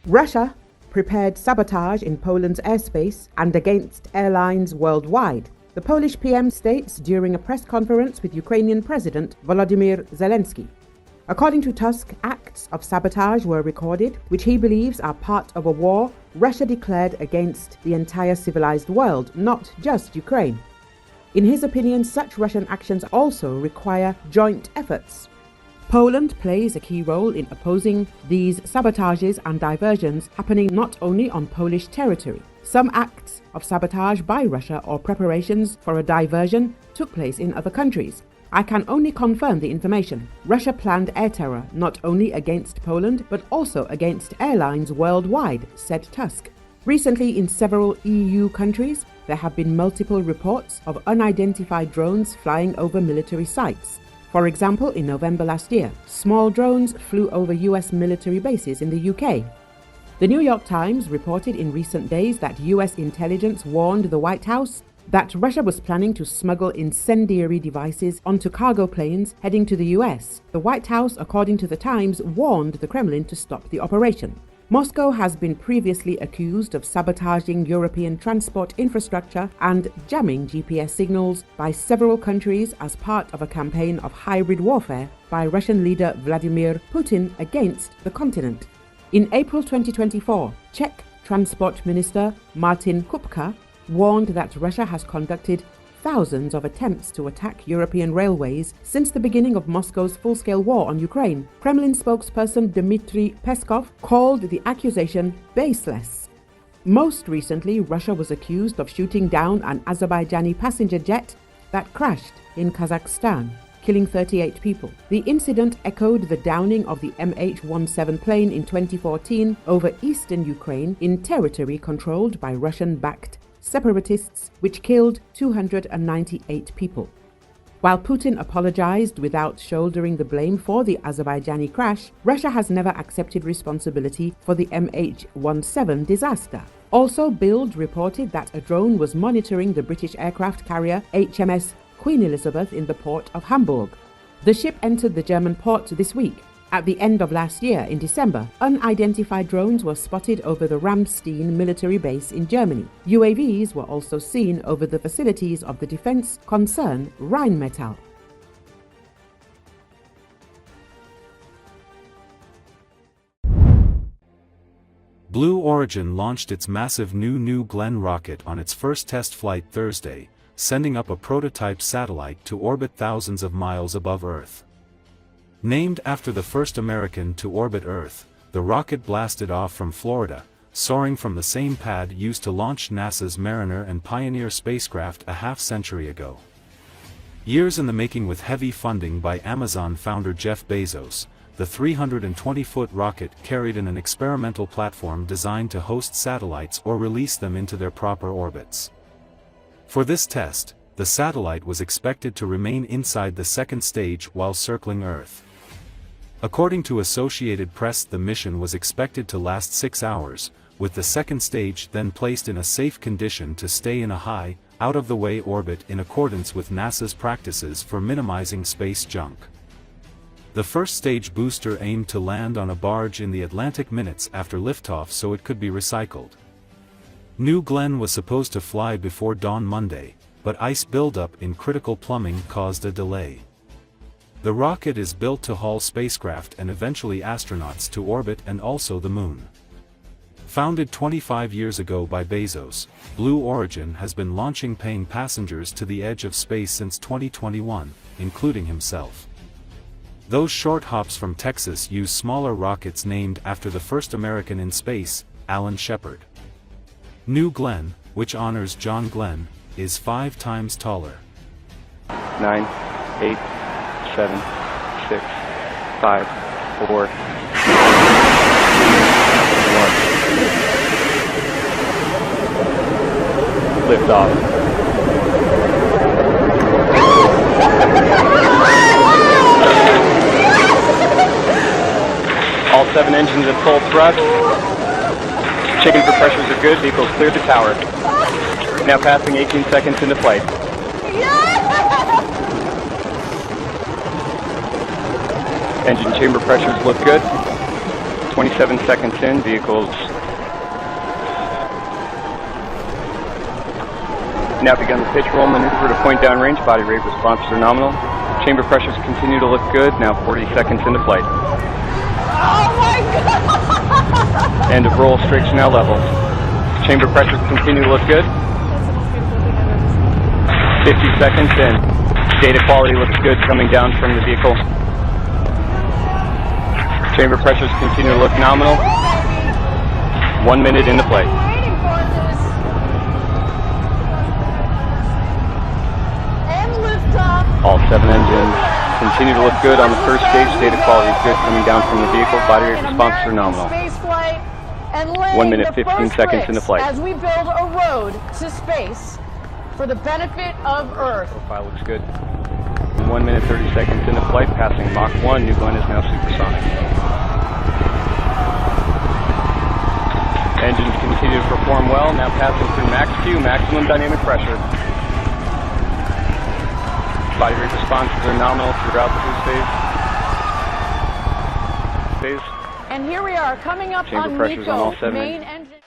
Russia prepared sabotage in Poland's airspace and against airlines worldwide. The Polish PM states during a press conference with Ukrainian President Volodymyr Zelenskyy. According to Tusk, acts of sabotage were recorded, which he believes are part of a war Russia declared against the entire civilized world, not just Ukraine. In his opinion, such Russian actions also require joint efforts. Poland plays a key role in opposing these sabotages and diversions happening not only on Polish territory. Some acts of sabotage by Russia or preparations for a diversion took place in other countries. I can only confirm the information. Russia planned air terror not only against Poland but also against airlines worldwide, said Tusk. Recently, in several EU countries, there have been multiple reports of unidentified drones flying over military sites. For example, in November last year, small drones flew over US military bases in the UK. The New York Times reported in recent days that US intelligence warned the White House that Russia was planning to smuggle incendiary devices onto cargo planes heading to the US. The White House, according to the Times, warned the Kremlin to stop the operation. Moscow has been previously accused of sabotaging European transport infrastructure and jamming GPS signals by several countries as part of a campaign of hybrid warfare by Russian leader Vladimir Putin against the continent. In April 2024, Czech Transport Minister Martin Kupka warned that Russia has conducted thousands of attempts to attack European railways since the beginning of Moscow's full-scale war on Ukraine. Kremlin spokesperson Dmitry Peskov called the accusation baseless. Most recently, Russia was accused of shooting down an Azerbaijani passenger jet that crashed in Kazakhstan, killing 38 people. The incident echoed the downing of the MH17 plane in 2014 over eastern Ukraine in territory controlled by Russian-backed separatists, which killed 298 people. While Putin apologized without shouldering the blame for the Azerbaijani crash, Russia has never accepted responsibility for the MH17 disaster. Also, Bild reported that a drone was monitoring the British aircraft carrier HMS Queen Elizabeth in the port of Hamburg. The ship entered the German port this week. At the end of last year, in December, unidentified drones were spotted over the Ramstein military base in Germany. UAVs were also seen over the facilities of the defense concern Rheinmetall. Blue Origin launched its massive New Glenn rocket on its first test flight Thursday, sending up a prototype satellite to orbit thousands of miles above Earth. Named after the first American to orbit Earth, the rocket blasted off from Florida, soaring from the same pad used to launch NASA's Mariner and Pioneer spacecraft a half-century ago. Years in the making with heavy funding by Amazon founder Jeff Bezos, the 320-foot rocket carried in an experimental platform designed to host satellites or release them into their proper orbits. For this test, the satellite was expected to remain inside the second stage while circling Earth. According to Associated Press, the mission was expected to last 6 hours, with the second stage then placed in a safe condition to stay in a high, out-of-the-way orbit in accordance with NASA's practices for minimizing space junk. The first stage booster aimed to land on a barge in the Atlantic minutes after liftoff so it could be recycled. New Glenn was supposed to fly before dawn Monday, but ice buildup in critical plumbing caused a delay. The rocket is built to haul spacecraft and eventually astronauts to orbit and also the Moon. Founded 25 years ago by Bezos, Blue Origin has been launching paying passengers to the edge of space since 2021, including himself. Those short hops from Texas use smaller rockets named after the first American in space, Alan Shepard. New Glenn, which honors John Glenn, is 5 times taller. 9, 8, 7, 6, 5, 4, 1. Lift off. All 7 engines at full thrust. Chamber pressures are good. Vehicles clear the tower. Now passing 18 seconds into flight. Engine chamber pressures look good. 27 seconds in, vehicles now begun the pitch roll maneuver to point downrange. Body rate responses are nominal. Chamber pressures continue to look good. Now 40 seconds into flight. Oh my God! End of roll, strakes now level. Chamber pressures continue to look good. 50 seconds in. Data quality looks good coming down from the vehicle. Chamber pressures continue to look nominal. 1 minute into flight. All 7 engines continue to look good on the first stage. Data quality is good coming down from the vehicle. Body rate responses are nominal. 1 minute 15 seconds into flight. As we build a road to space for the benefit of Earth. Profile looks good. 1 minute 30 seconds into flight, passing Mach 1. New Glenn is now supersonic. Engines continue to perform well. Now passing through Max Q, maximum dynamic pressure. Body rate responses are nominal throughout the cruise phase. And here we are coming up Chamber on pressures on all Nico, 7 main engine.